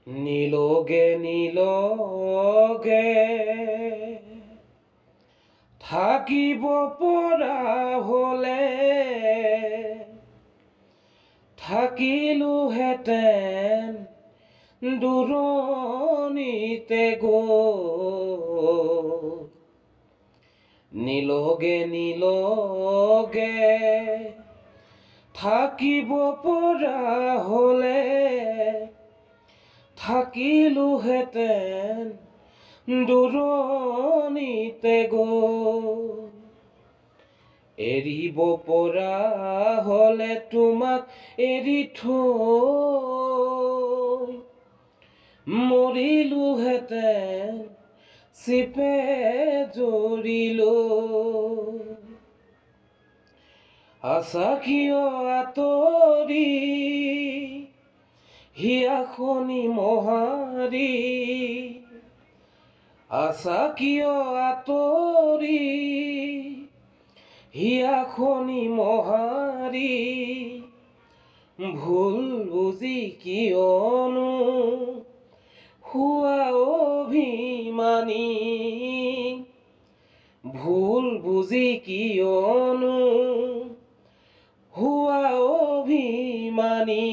নীলগে নীলগে থাকিব পৰা হলে থাকিলোহেঁতেন দূৰণিতে গৈ। নীলগে নীলগে থাকিব পৰা হলে থাকিলোহেঁতেন দূৰণিতে গৈ। এৰিব পৰা হলে তোমাক এৰি থৈ মৰিলোহেঁতেন চিপে জৰি লৈ। আছা কিয় আঁতৰি হিয়াখনি মহাৰি, আছা কিয় আঁতৰি হিয়াখনি মহাৰি, ভুল বুজি কিয়নো হোৱা অভিমানী, ভুল বুজি কিয়নো হোৱা অভিমানী।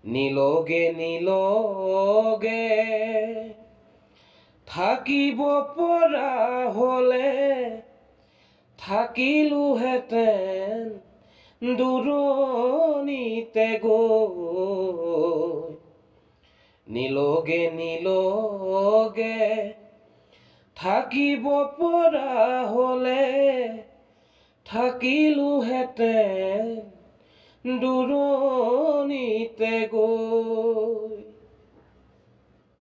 নীলগে নীলগে থাকিব পৰা হলে থাকিলোহেঁতেন দূৰণিতে গৈ। নীলগে নীলগে থাকিব পৰা হলে থাকিলোহেঁতেন দূৰণিতে গৈ।